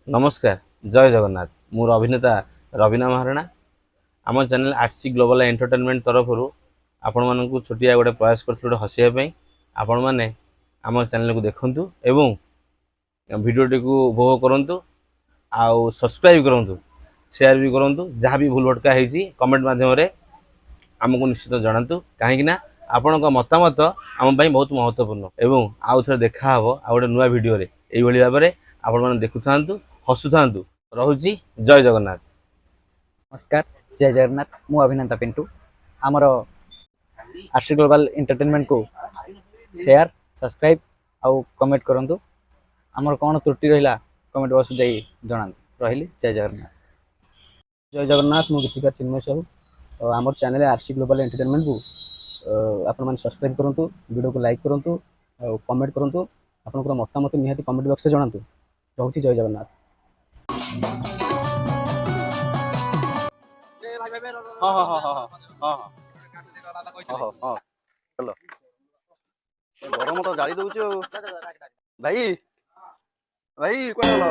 नमस्कार जय जगन्नाथ मोर अभिनेता रवीना महाराणा आम चैनल आरसी ग्लोबल एंटरटेनमेंट तरफ आपण मानक छोटिया गोटे प्रयास कर हसैया आपण मैंने आम चैनल को देखु एवं भिडियोटी को उपभोग करूँ आउ सब्सक्राइब करूँ शेयर भी करूँ जहाँ भी भूल भटका होती कमेंट माध्यम आमको निश्चित जनातु कहीं आपण मतामत आम बहुत महत्वपूर्ण एवं आउ थे देखा आ गोटे नुआ भिडियो ये भाव में आपण मैंने देखु था हसु था रहुची जय जगन्नाथ। नमस्कार जय जगन्नाथ मु अभिनेता पिंटू आमर आरसी ग्लोबल एंटरटेनमेंट को शेयर सब्सक्राइब आउ कमेंट करंतु आमर कौन त्रुटि रहिला कमेंट बॉक्स दे जनातु रहिली जय जगन्नाथ मु गीतिकार चिन्मय साहू और आमर चैनल आरसी ग्लोबल एंटरटेनमेंट को आपण माने सब्सक्राइब करंतु वीडियो को लाइक करंतु और कमेंट करंतु आपनकर मतामत निहाती कमेंट बॉक्स जनातु रहुची जय जगन्नाथ। गरम तो जाली दउछु भाई भाई कोन हलो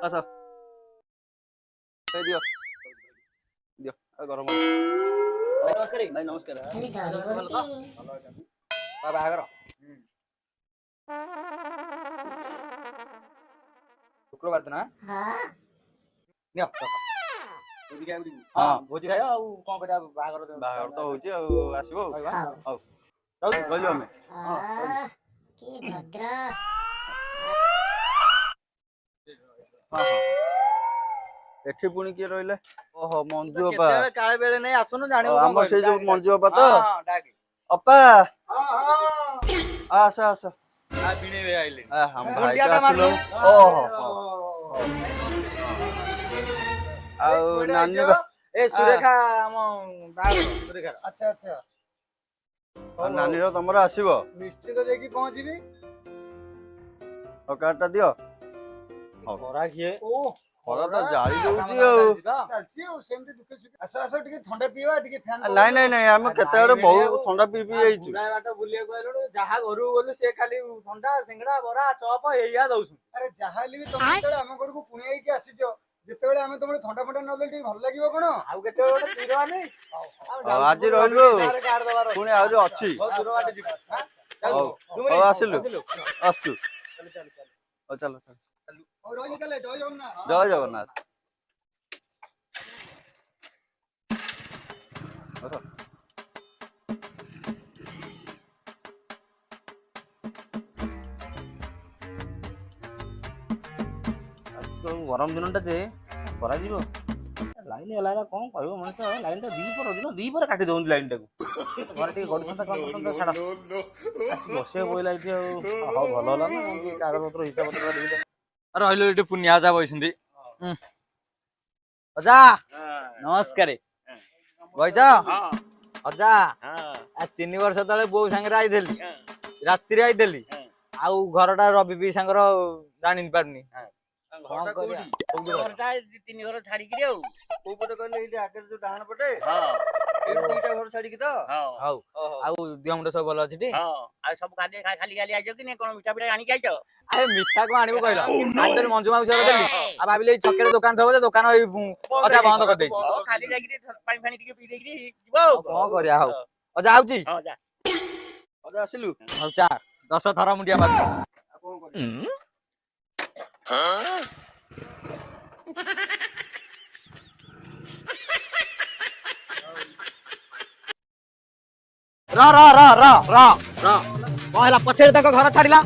आसा दियो दियो गरम नमस्कार भाई नमस्कार खाली झरी पड़ची बाहागर शुक्रवार दिन हां नियो हां भोजी खायो आ कोन करा बाहागर तो होची आ आसीबो हौ गइलो हमें की भद्र हां एठी पुणी के रहिले ओहो मंजू अपा काळे बेले नै आसुनु जानिबो हमर से जो मंजू अपा तो हां डाके अपा आसा आसा आ बिने वे आइले हम भाई का आसलो ओहो आउ नानी ए सुरेखा हम बाहर सुरेखा अच्छा अच्छा और नानी रो तमरा आसीबो निश्चित जेकी पहुंचीबी और कार्डटा दियो खरा किए ओ खरा तो जाली दउची चलची सेमते दुखे सुखे आसा आसा टिके ठंडा पीवा टिके फैन नहीं नहीं नहीं हम केतेडे बहुत ठंडा पी पी आइछु गुडा बाटा बुलिया कहलो जहा घरु बोलु से खाली ठंडा सिंगड़ा बरा चॉप एया दउसु अरे जहाली भी तुम केतेडे हम घर को पुणी आइ के आसीजो जेतेबेले हम तुमरे ठंडा फंडा नले टिके भल लागिबो कोन आउ केते गोटे पीरो आनी आज रहलु पुणी आ जो अछि दूर बाटे जिबो ओ आसिलु आस्तु चल चल चल ओ चलो चल और रोई निकले जय जगन्नाथ जय जगन्नाथ गरम दिन जे लाइन है कौन कह मनुष्य लाइन दीपर दिन दीपर काटी दौन लाइन टाक घर टे गड़ता कौन छाड़ बस पड़ा ये हाँ भल है ना कागज पत्र हिसाब पत्र रहिलो पुनिया जा बइसंदी अजा नमस्कार बइजा अजा आ 3 वर्ष तले बो संगे आइदेली रात्रि आइदेली आउ घरटा रवि भी संगर जानि पारनी घरटा कोडी घरटा 3 घर छाडी कि रे को पटे कहले इटे आगे जो डाहण पटे हां ए दुईटा घर छाडी कि तो हां आउ दियमडे सब भल अछि टी हां आ सब खाली खाली आइजो कि ने कोन मिठा पिठा आनी आइजो अरे मिठा को आनिबो कहलो आंदर मंजू माउसी घर देली आ भाबिले छकेर दुकान थबो जे दुकान अजा बंद कर देछि खाली जाई कि पानी पानी टिके पी दे कि जीवो कोन करिया हौ अजा आउची हां जा अजा आसिलु हौ चा 10 थरा मुंडिया मार कोन करिया हां रा रा रा रा रा रा कहला पछे तक घर छाडिला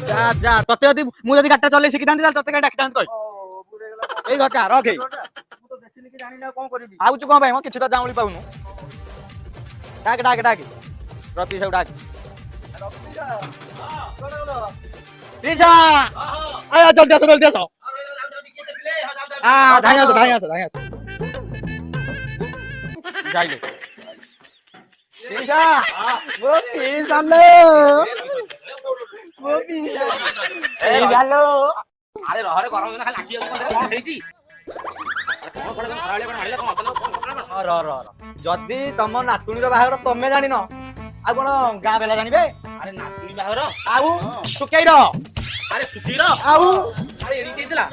जा जा तते यदि मु यदि गाटा चले सिकितांती तते का डाकितांत कहि ए घटा रखे मु तो देखिनि कि जानि ना कोन करबी आउछु कोन भाई म किछु त जाउली पाउनु डाक डाक डाक रति सब डाक रति जा हां कोन लीजा आया जल्दी आसो हां धाई आसो जाइले लीजा वो पीस आलो वो पीस ए जालो अरे रहरे गरम दिन खाली लागी कोन हेची कोन खडे खराले कोन हाइले कोन र जदी तम नातुणी रो बाहागर तमे जानि न आ कोन गां बेला जानिबे अरे नातुणी बाहागर आउ सुकेई रो अरे सुकेई रो आउ ଆରେ ଏଡି ଦେଇଥିଲା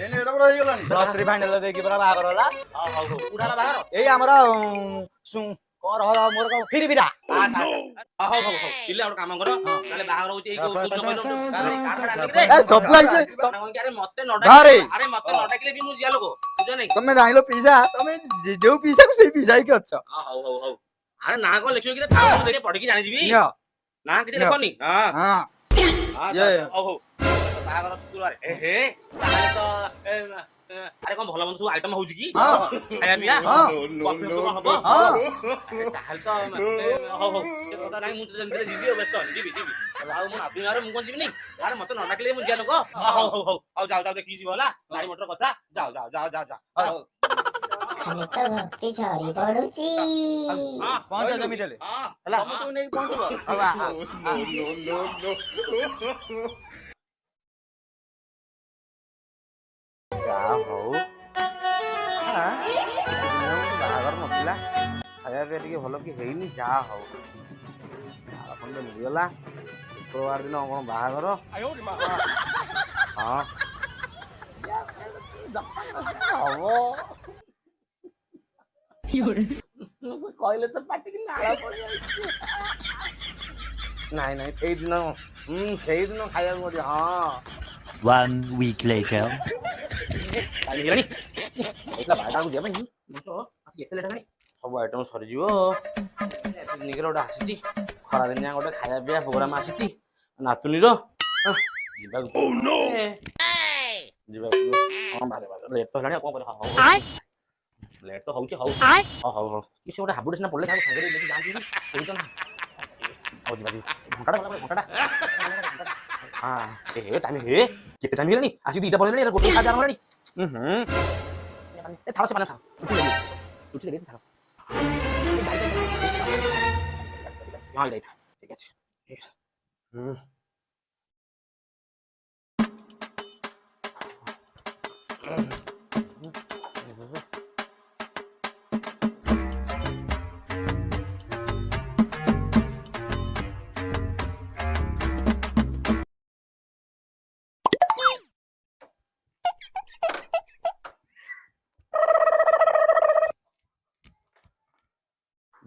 ଏନେ ଏଡ ବଡ ହେଇଗଲାଣି ପ୍ଲସ୍ 3 ଫାଇନାଲ ଦେଇକି ପୁରା ବାହାଘର ହେଲା ହଉ ହଉ କୋଉଟା ହେଲା ବାହାର ଏଇ ଆମର କଣ ରହ ମୋର କଣ ଫିରି ଫିରା ହଉ ହଉ ହଉ ପିଲା ଗୋଟେ କାମ କର ତାହେଲେ ବାହାଘର ହଉଛି ଏଇ କୋଉ ଦିନ କହିଲ ଏ ସପ୍ଲାଇ ଯେ ଆରେ ମତେ ନ ଘରେ। ଡାକିଲେ ଆରେ ମତେ ନ ଡାକିଲେ ବି ମୁଁ ଯିଆ ଲୋକ ବୁଝ ନାଇଁ ତମେ ଜାଣିଲ ପିସା ତମେ ଯୋଉ ପିସାକୁ ସେଇ ପିସା ହେଇକି ଅଛ ହଉ ହଉ ହଉ ଆରେ ନା କଣ ଲେଖିବ କି ଥାଉ ମୁଁ ଦେଖି ପଢିକି ଜାଣିଯିବି ନିଅ ନା କିଛି ଲେଖନି ହଁ ହଁ ହଉ ହଉ ବାହାଘର ଶୁକ୍ରବାର ହେ ତାହେଲେ ତ ଆରେ କଣ ଭଲ ମନ୍ଦ ସବୁ ଆଇଟମ ହଉଛି କି ଖାଇବା ପିଇବା କଣ ହବ ତାହେଲେ ତ ହଉ ହଉ ସେ କଥା ନାହିଁ ମୁଁ ଯେମିତି ଯିବି ଆଉ ବ୍ୟସ୍ତ ଯିବି ଆଉ ମୁଁ ନାତୁଣୀ ଘରେ ମୁଁ କଣ ଯିବିନି ଆରେ ମତେ ନ ଡାକିଲେ ମୁଁ ଯିବା ଲୋକ ହଉ ହଉ ହଉ ଆଉ ଯାଉ ଦେଖିକି ଯିବ ହେଲା ଗାଡି ମଟର କଥା ଯାଉ ଖାଲି ତ ଭକ୍ତି ଝରି ପଡୁଛି। ପହଞ୍ଚ ଯେମିତି ହେଲେ ହେଲା ସମସ୍ତଙ୍କୁ ନେଇକି ପହଞ୍ଚିବ ଯାହା ହଉ ବାହାଘର ନଥିଲା ଖାଇବା ପିଇବା ଟିକେ ଭଲ କି ହେଇନି ଯାହା ହଉ ଖଣ୍ଡେ ମିଳିଗଲା ଶୁକ୍ରବାର ଦିନ କଣ ବାହାଘର ହଁ ହବ କହିଲେ ତ ପାଟିକି ନାଳ ପଡିଯାଉଛି ନାଇଁ ସେଇଦିନ ଖାଇବାକୁ ପଡିବ ହଁ 1 week later. କାଲି ହେଲାଣି ହେଇଥିଲା 12ଟା ବେଳକୁ ଯିବା ପାଇଁ କେତେ ଲେଟ୍ ହେଲାଣି ସବୁ ଆଇଟମ ସରିଯିବ ନିଗର ଗୋଟେ ଆସିଛି ଖରାଦିନିଆ ଗୋଟେ ଖାଇବା ପିଇବା ପ୍ରୋଗ୍ରାମ ଆସିଛି ନାତୁଣୀର ଯିବାକୁ ଲେଟ୍ ତ ହେଲାଣି ଆଉ କଣ କରିବା ଲେଟ୍ ତ ହଉଛି ହଉ କି ସେ ଗୋଟେ ହାବୁଡେ ସିନା ପଡିଲେ ତାକୁ ସାଙ୍ଗରେ ନେଇକି ଯାଆନ୍ତି ସେଇ ତ ନା ହଉ ଯିବା ଘଣ୍ଟାଟା ହଁ ଟାଇମ୍ କେତେ ଟାଇମ୍ ହେଲାଣି ଆସି 2ଟା ପଳେଇଲାଣି ଗୋଟେ ଖାଇବା ଆରମ୍ଭ ହେଲାଣି ଥାଉ ସେ ପାନ ଥାଉ ଉଠିଲେ ଥାଉ ହଁ ଏଇଟା ঠিক আছে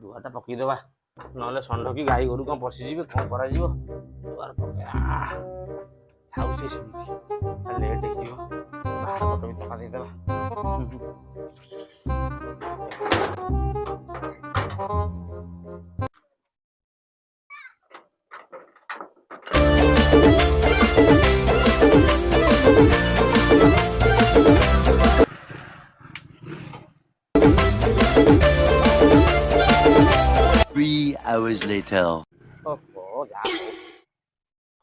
ଦୁଆରଟା ପକେଇଦବା ନହେଲେ ଷଣ୍ଢ କି ଗାଈ ଗୋରୁ କଣ ପଶିଯିବେ କଣ କରାଯିବ ଦୁଆର ପକେଇବା ଖାଉ ସେ ସେମିତି ଲେଟ୍ ହେଇଯିବ ବାହାର ପଟ ବି ପକା ଦେଇଦବା Hours later. ଓହୋ ଯା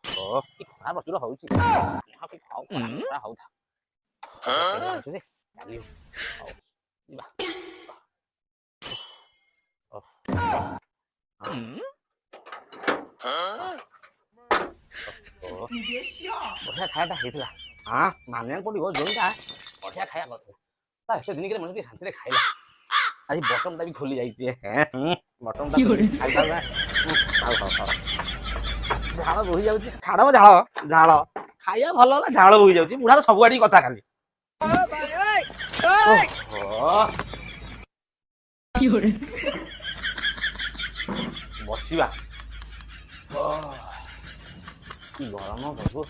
ହଉ କି ଖରା ପ୍ରଚୁର ହଉଛି ହଉଥା ଯିବା ବଢିଆ ଖାଇବାଟା ହେଇଥିଲା ମାନିବାକୁ ପଡିବ ଯୋଉଟା ବଢିଆ ଖାଇବା କରିଥିଲା ଏତେ ଦିନ ମଣିଷ ଟିକେ ଶାନ୍ତିରେ ଖାଇଲା ଆଜି ବଟମଟା ବି ଖୋଲି ଯାଇଛି ବଟମଟା ଖାଇଲା ଝାଳ ବୋହି ଯାଉଛି ଛାଡ ଝାଳ ଖାଇବା ଭଲ ହେଲା ଝାଳ ବୋହି ଯାଉଛି ବୁଢାର ସବୁଆଡି କଥା ଖାଲି ବସିବା କି ଗରମ ପ୍ରଭୁ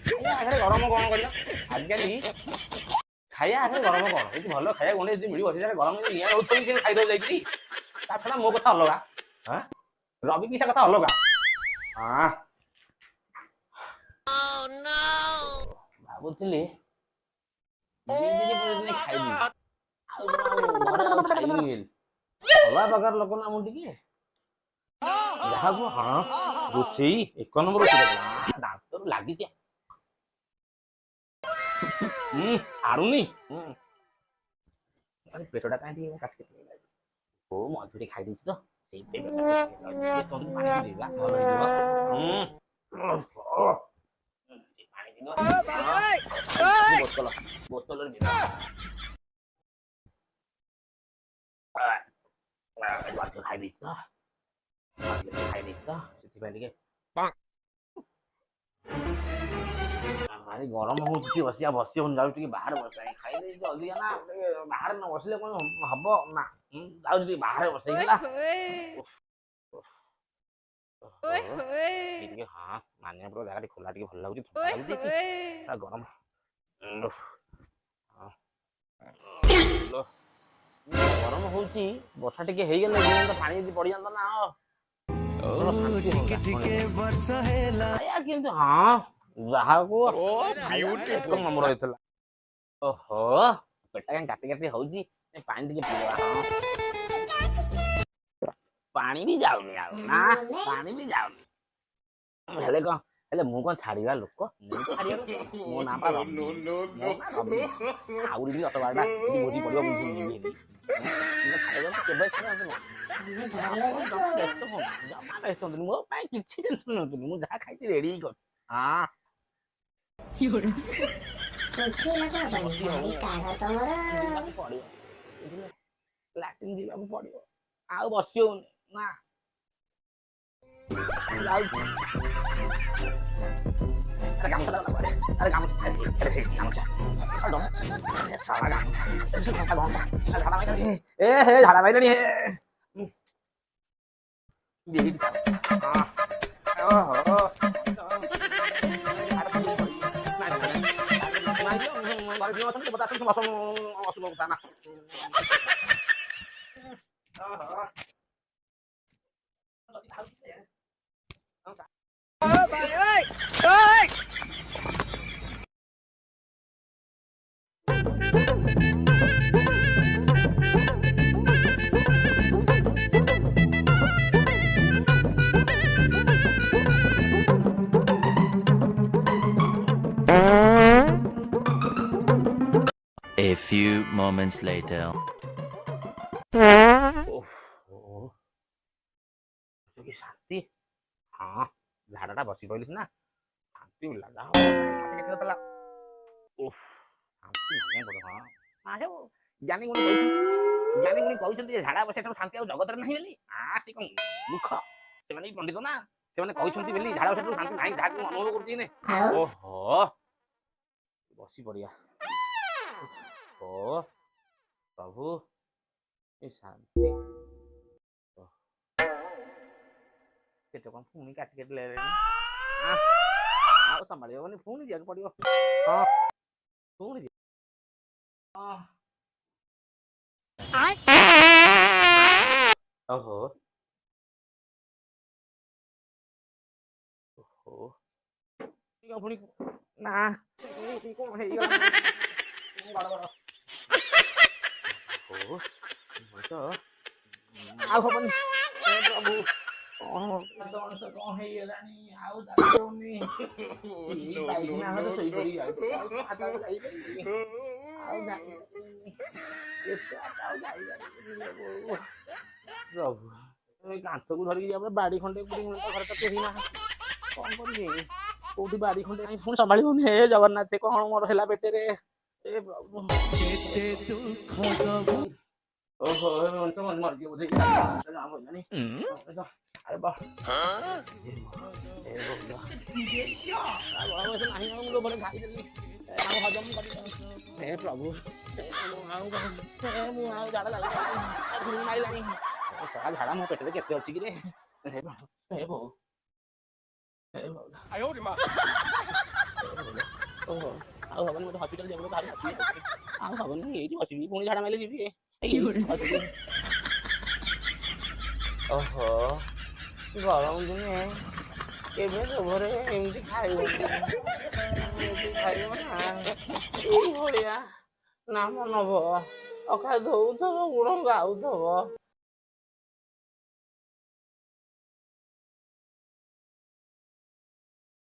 ଖାଇବା ଆଗରେ ଗରମ କଣ କରିବ ଆଜିକାଲି ଖାଇବା ଆଗରେ ଗରମ କଣ ଏଠି ଭଲ ଖାଇବା ଗଣ୍ଡେ ଯଦି ମିଳିବ ସେଠାରେ ଗରମ ନିଆଁ ରହୁଥିବ ସେ ଖାଇଦବ ଯାଇକି ତା ଛଡା ମୋ କଥା ଅଲଗା ରବି ପିସା କଥା ଅଲଗା ଭାବୁଥିଲି ଖାଇବି ଆଉ ଘରେ ଆଉ ଖାଇବିନି ଅଲଗା ପ୍ରକାର ଲୋକ ନା ମୁଁ ଟିକେ ଯାହାକୁ ରୋଷେଇ 1 ନମ୍ବର ଦାନ୍ତରୁ ଲାଗିଛି ଛାଡୁନି ପେଟଟା କାଇଁ ଟିକେ କାଟି କୋଉ ମଝିରେ ଖାଇ ଦେଇଛି ତ ସେଇ ବୋତଲରେ ଖାଇ ଦେଇଛି ତ ସେଥିପାଇଁ ଟିକେ ଭାରି ଗରମ ହଉଛି ବସିବା ବସି ହଉନି ଯାଉଛି ଟିକେ ବାହାରେ ବସାଇ ଖାଇଦେଇ ଅଧିକା ନା ଟିକେ ବାହାରେ ନ ବସିଲେ କଣ ହବ ନା ଯାଉଛି ଟିକେ ବାହାରେ ବସେଇଲା ଟିକେ ହଁ ମାନିବାକୁ ପଡିବ ଜାଗା ଟିକେ ଖୋଲା ଟିକେ ଭଲ ଲାଗୁଛି ଥଣ୍ଡା ଲାଗୁଛି ଗରମ ଗରମ ହଉଛି ବର୍ଷା ଟିକେ ହେଇଗଲେ ପାଣି ଯଦି ପଡିଯାନ୍ତା ନା କିନ୍ତୁ ହଁ ଯାହାକୁ ଆମର ହେଇଥିଲା ଓହୋ ପେଟା କାଇଁ କାଟି କାଟି ହଉଛି ପାଣି ଟିକେ ପିଇବା ହଁ ପାଣି ବି ଯାଉନି ଆଉ ନା ପାଣି ବି ଯାଉନି ହେଲେ କଣ ହେଲେ ମୁଁ କଣ ଛାଡିବା ଲୋକ ମୁଁ ତ ଛାଡିବା ଲୋକ ମୋ ନାଁ ପା ରବି ଆହୁରି ବି 10-12ଟା ଭୋଜି ପଡିବ ମୁଁ ଯିବି କେବେ ମୋ ପାଇଁ କିଛି ଟେନସନ ନିଅନ୍ତୁନି ମୁଁ ଯାହା ଖାଇଛି ରେଡି ହିଁ କରିଛି ହଁ ଲାଟିନ୍ ଯିବାକୁ ପଡିବ ଆଉ ବସି ହଉନି ନା ଝାଡା ପାଇଲାଣି A few moments later. ଶାନ୍ତି ହଁ ଝାଡା ଟା ବସି ପଇଲି ସିନା ଶାନ୍ତି ଶାନ୍ତି ଜ୍ଞାନୀ ଗୁଣି କହିଛନ୍ତି ଝାଡା ବସିବା ଶାନ୍ତି ଆଉ ଜଗତରେ ନାହିଁ ବୋଲି ସେ କଣ ମୂର୍ଖ ସେମାନେ ବି ପଣ୍ଡିତ ନା ସେମାନେ କହିଛନ୍ତି ବୋଲି ଝାଡା ବସିବା ଶାନ୍ତି ନାହିଁ ଯାହାକୁ ଅନୁଭବ କରୁଛି ଓହୋ ବସି ପଡିଆ ଓ ପ୍ରଭୁ ଏ ଶାନ୍ତି କେତେ କଣ ପୁଣି କାଟି କାଟି ଆଉ ସମ୍ଭାଳି ହବନି ପୁଣି ଯିବାକୁ ପଡିବ ହଁ ପୁଣି ଓହୋ ଓହୋ ପୁଣି ନା କଣ ହେଇଗଲା ଆଉ ହବନି ପ୍ରଭୁ କଣ ହେଇଗଲାଣି ଆଉ ଯାଇହଉନି ଶୋଇପଡି ଯାଉଛି ପ୍ରଭୁ କାନ୍ଥକୁ ଧରିକି ଯିବା ବାଡି ଖଣ୍ଡେ ଘର ତ କେହି ନା କଣ କରିବି କୋଉଠି ବାଡି ଖଣ୍ଡେ ପୁଣି ସମ୍ଭାଳି ହଉନି ହେ ଜଗନ୍ନାଥ କଣ ମୋର ହେଲା ପେଟରେ ଏ ପ୍ରଭୁ ଓହୋ ମରିଯିବ ବୋଧେ ଆରେ ବା ଖାଇଦେଲି ହଜମ କରି ହେ ପ୍ରଭୁ ମୁଁ ଆଉ ଝାଡା ମାଇଲାଣି ଝାଡା ମୋ ପେଟରେ କେତେ ଅଛି କିରେ ଆଉ ହବନି ମତେ ହସ୍ପିଟାଲ ଯିବାକୁ ଆଉ ହବନି ଏଇଠି ବସିବି ପୁଣି ଝାଡା ମାଇଲେ ଯିବି ଓହୋ ଗରମ ଦିନେ କେବେ ଘରେ ଏମିତି ଖାଇବନି ଖାଇବ ନା ଏଇଭଳିଆ ନାମ ନବ ଅଖା ଧଉଥିବ ଗୁଣ ଗାଉଥିବ